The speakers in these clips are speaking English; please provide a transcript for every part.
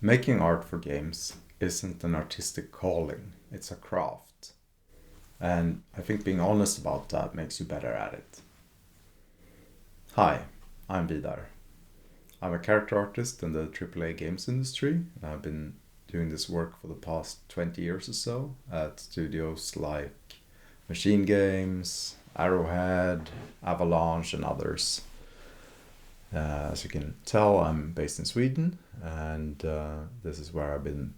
Making art for games isn't an artistic calling, it's a craft. And I think being honest about that makes you better at it. Hi, I'm Vidar. I'm a character artist in the AAA games industry, and I've been doing this work for the past 20 years or so at studios like MachineGames, Arrowhead, Avalanche, and others. As you can tell, I'm based in Sweden, and this is where I've been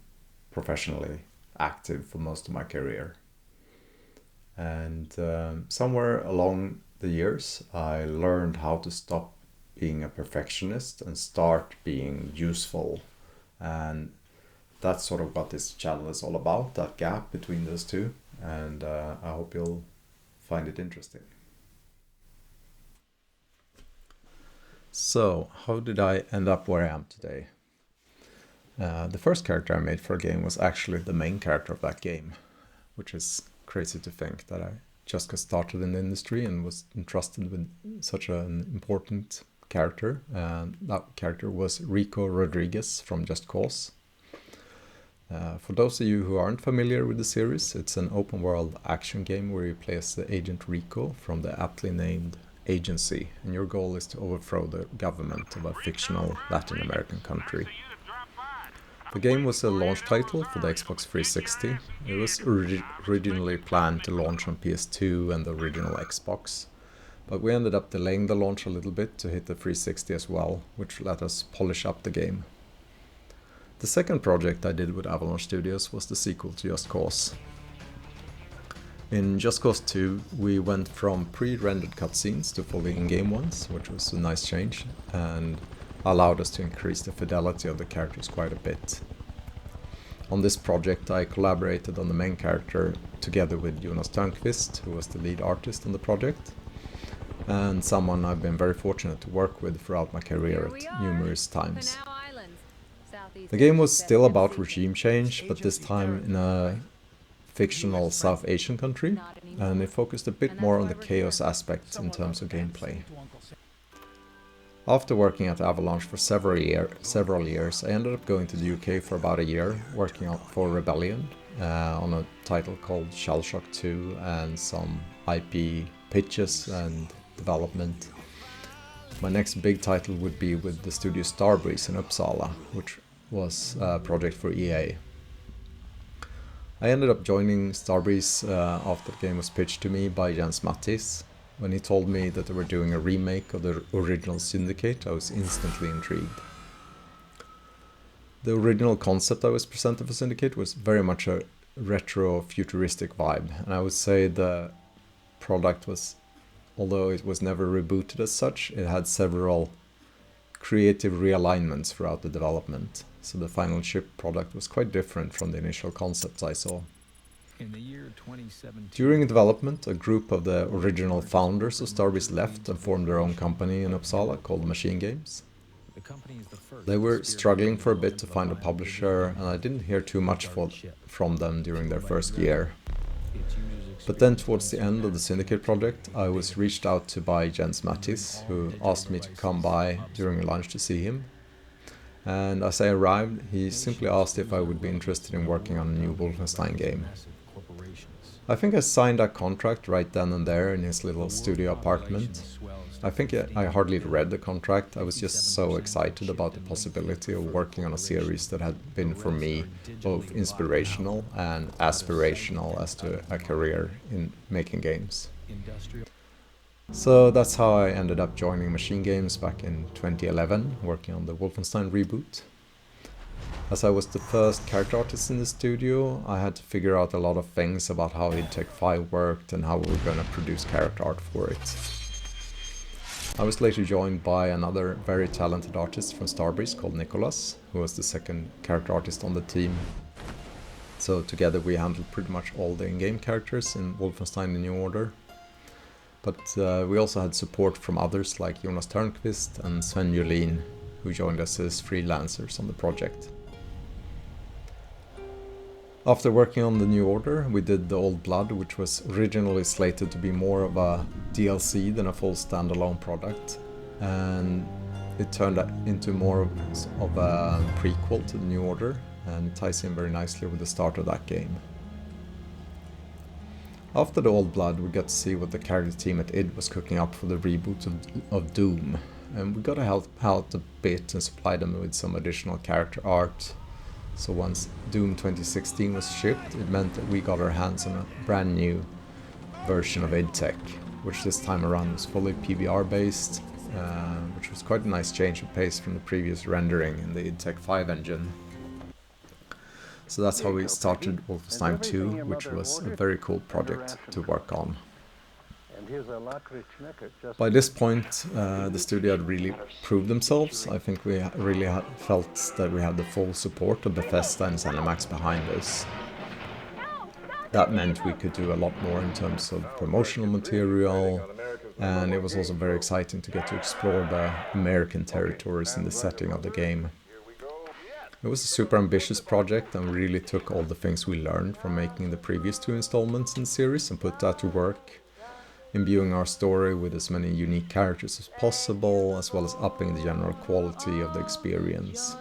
professionally active for most of my career. And somewhere along the years, I learned how to stop being a perfectionist and start being useful. And that's sort of what this channel is all about, that gap between those two. And I hope you'll find it interesting. So, how did I end up where I am today? The first character I made for a game was actually the main character of that game, which is crazy to think that I just got started in the industry and was entrusted with such an important character. And that character was Rico Rodriguez from Just Cause. For those of you who aren't familiar with the series, it's an open world action game where you play as the agent Rico from the aptly named Agency, and your goal is to overthrow the government of a fictional Latin American country. The game was a launch title for the Xbox 360. It was originally planned to launch on PS2 and the original Xbox, but we ended up delaying the launch a little bit to hit the 360 as well, which let us polish up the game. The second project I did with Avalanche Studios was the sequel to Just Cause. In Just Cause 2, we went from pre-rendered cutscenes to fully in-game ones, which was a nice change, and allowed us to increase the fidelity of the characters quite a bit. On this project, I collaborated on the main character together with Jonas Törnqvist, who was the lead artist on the project, and someone I've been very fortunate to work with throughout my career at numerous times. The game was still about regime change, but this time in a fictional South Asian country, and it focused a bit more on the chaos aspect in terms of gameplay. After working at Avalanche for several years, I ended up going to the UK for about a year, working for Rebellion on a title called Shellshock 2 and some IP pitches and development. My next big title would be with the studio Starbreeze in Uppsala, which was a project for EA. I ended up joining Starbreeze after the game was pitched to me by Jens Mattis. When he told me that they were doing a remake of the original Syndicate, I was instantly intrigued. The original concept I was presented for Syndicate was very much a retro futuristic vibe, and I would say the product was, although it was never rebooted as such, it had several creative realignments throughout the development. So the final ship product was quite different from the initial concepts I saw. During development, a group of the original founders of Starbreeze left and formed their own company in Uppsala called MachineGames. They were struggling for a bit to find a publisher, and I didn't hear too much from them during their first year. But then towards the end of the Syndicate project, I was reached out to by Jens Mattis, who asked me to come by during a lunch to see him. And as I arrived, he simply asked if I would be interested in working on a new Wolfenstein game. I think I signed that contract right then and there in his little studio apartment. I think I hardly read the contract. I was just so excited about the possibility of working on a series that had been for me both inspirational and aspirational as to a career in making games. So that's how I ended up joining MachineGames back in 2011, working on the Wolfenstein reboot. As I was the first character artist in the studio, I had to figure out a lot of things about how id Tech 5 worked and how we were going to produce character art for it. I was later joined by another very talented artist from Starbreeze called Nicholas, who was the second character artist on the team. So together we handled pretty much all the in-game characters in Wolfenstein: The New Order. But we also had support from others like Jonas Törnqvist and Sven Julin, who joined us as freelancers on the project. After working on The New Order, we did The Old Blood, which was originally slated to be more of a DLC than a full standalone product. And it turned into more of a prequel to the New Order, and it ties in very nicely with the start of that game. After the Old Blood, we got to see what the character team at id was cooking up for the reboot of Doom, and we got to help out a bit and supply them with some additional character art. So once Doom 2016 was shipped, it meant that we got our hands on a brand new version of id Tech, which this time around was fully PBR based, which was quite a nice change of pace from the previous rendering in the id Tech 5 engine. So that's how we started Wolfenstein 2, which was a very cool project to work on. By this point, the studio had really proved themselves. I think we really felt that we had the full support of Bethesda and ZeniMax behind us. That meant we could do a lot more in terms of promotional material, and it was also very exciting to get to explore the American territories in the setting of the game. It was a super ambitious project, and we really took all the things we learned from making the previous 2 installments in the series and put that to work, imbuing our story with as many unique characters as possible, as well as upping the general quality of the experience.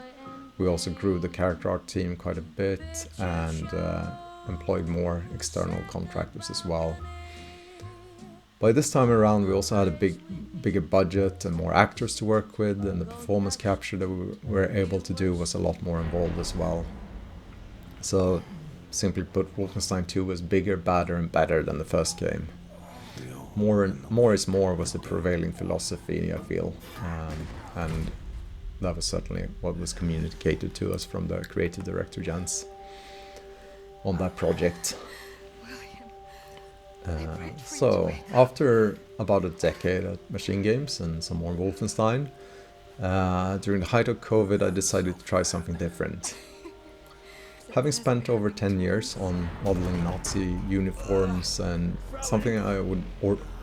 We also grew the character art team quite a bit and employed more external contractors as well. By this time around, we also had a bigger budget and more actors to work with, and the performance capture that we were able to do was a lot more involved as well. So, simply put, Wolfenstein 2 was bigger, badder and better than the first game. More is more was the prevailing philosophy, I feel, and that was certainly what was communicated to us from the creative director Jens on that project. So, after about a decade at MachineGames and some more Wolfenstein, during the height of COVID I decided to try something different. Having spent over 10 years on modeling Nazi uniforms and something I would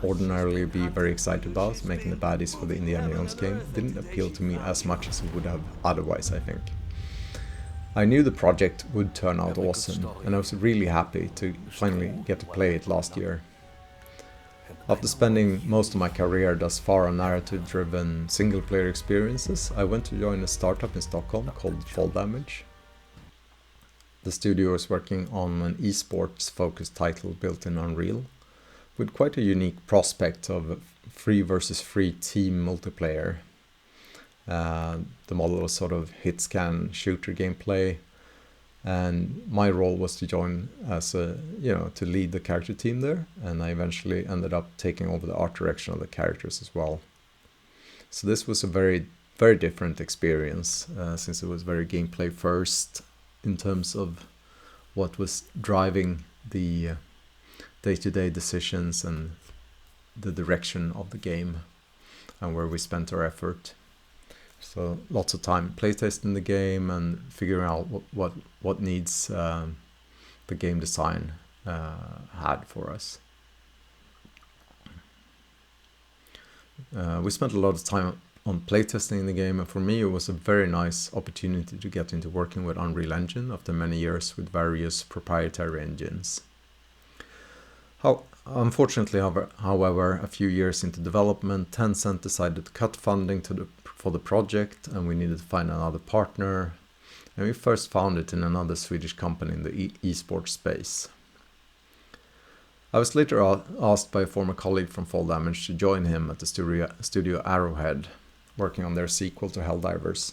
ordinarily be very excited about, making the baddies for the Indiana Jones game, didn't appeal to me as much as it would have otherwise, I think. I knew the project would turn out awesome, and I was really happy to finally get to play it last year. After spending most of my career thus far on narrative-driven single-player experiences, I went to join a startup in Stockholm called Fall Damage. The studio is working on an esports-focused title built in Unreal, with quite a unique prospect of free versus free team multiplayer. The model was sort of hit-scan shooter gameplay, and my role was to join as to lead the character team there, and I eventually ended up taking over the art direction of the characters as well. So this was a very, very different experience, since it was very gameplay first in terms of what was driving the day-to-day decisions and the direction of the game and where we spent our effort. So lots of time playtesting the game and figuring out what needs the game design had for us. We spent a lot of time on playtesting the game, and for me it was a very nice opportunity to get into working with Unreal Engine after many years with various proprietary engines. Unfortunately, however, a few years into development, Tencent decided to cut funding for the project, and we needed to find another partner. And we first found it in another Swedish company in the esports space. I was later asked by a former colleague from Fall Damage to join him at the studio Arrowhead, working on their sequel to Helldivers.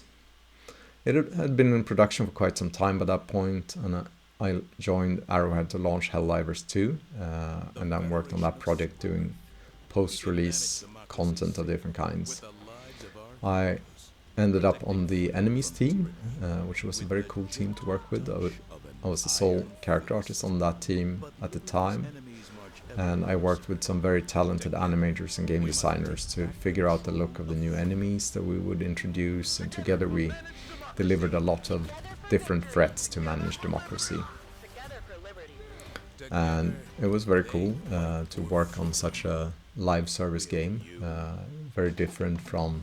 It had been in production for quite some time by that point, and I joined Arrowhead to launch Helldivers 2, and then worked on that project doing post-release content of different kinds. I ended up on the enemies team, which was a very cool team to work with. I was the sole character artist on that team at the time, and I worked with some very talented animators and game designers to figure out the look of the new enemies that we would introduce, and together we delivered a lot of different threats to manage democracy. And it was very cool to work on such a live service game, very different from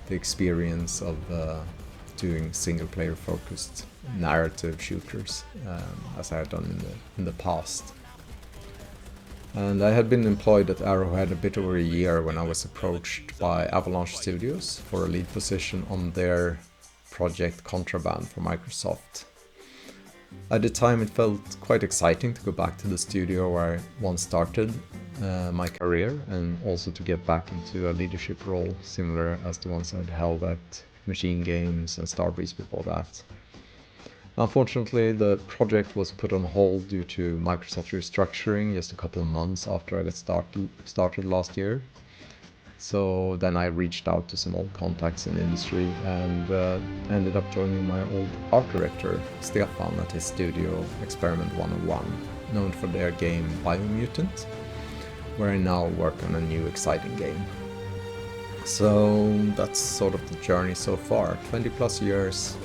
the experience of doing single player focused narrative shooters as I had done in the past. And I had been employed at Arrowhead a bit over a year when I was approached by Avalanche Studios for a lead position on their project Contraband for Microsoft. At the time it felt quite exciting to go back to the studio where I once started my career, and also to get back into a leadership role similar as the ones I'd held at MachineGames and Starbreeze before that. Unfortunately, the project was put on hold due to Microsoft restructuring just a couple of months after I got started last year. So then I reached out to some old contacts in the industry and ended up joining my old art director, Stefan, at his studio Experiment 101, known for their game Biomutant, where I now work on a new exciting game. So that's sort of the journey so far. 20 plus years,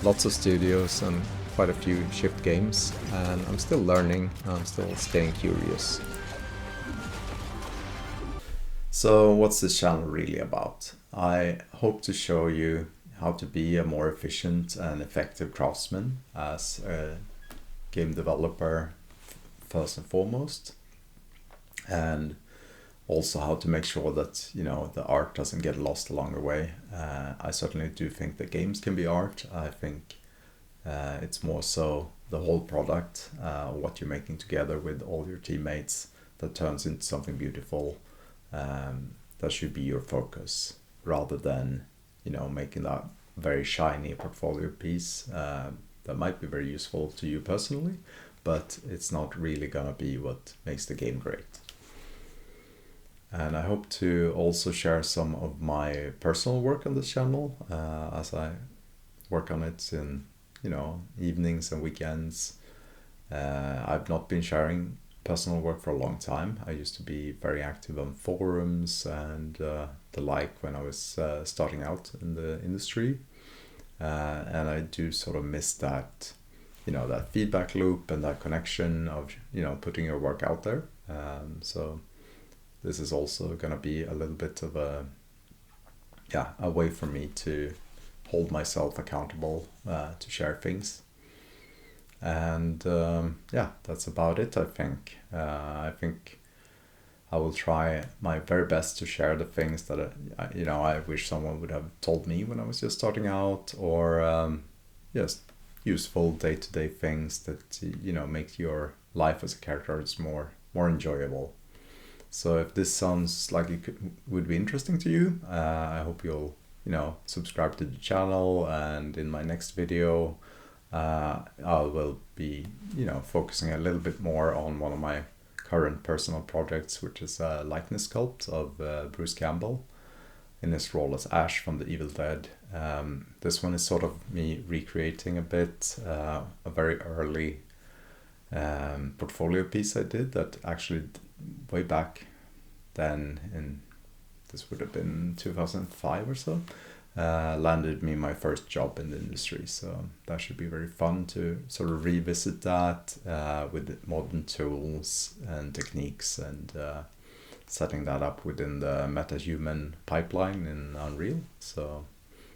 lots of studios and quite a few shipped games, and I'm still learning, I'm still staying curious. So what's this channel really about? I hope to show you how to be a more efficient and effective craftsman as a game developer first and foremost, and also how to make sure that, you know, the art doesn't get lost along the way. I certainly do think that games can be art. I think it's more so the whole product, what you're making together with all your teammates, that turns into something beautiful. That should be your focus, rather than, you know, making that very shiny portfolio piece that might be very useful to you personally, but it's not really gonna be what makes the game great. And I hope to also share some of my personal work on this channel as I work on it in, you know, evenings and weekends. I've not been sharing personal work for a long time. I used to be very active on forums and the like when I was starting out in the industry. And I do sort of miss that, you know, that feedback loop and that connection of, you know, putting your work out there. So this is also going to be a little bit of a way for me to hold myself accountable to share things. And that's about it, I think. I think I will try my very best to share the things that I wish someone would have told me when I was just starting out, or just useful day-to-day things that, you know, make your life as a character more enjoyable. So if this sounds like it would be interesting to you, I hope you'll, you know, subscribe to the channel, and in my next video I will be, you know, focusing a little bit more on one of my current personal projects, which is a likeness sculpt of Bruce Campbell in his role as Ash from The Evil Dead. This one is sort of me recreating a bit a very early portfolio piece I did that actually way back then, in this would have been 2005 or so, landed me my first job in the industry. So that should be very fun to sort of revisit that with modern tools and techniques, and setting that up within the MetaHuman pipeline in Unreal. So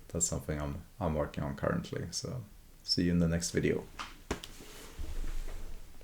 that's something I'm working on currently. So see you in the next video.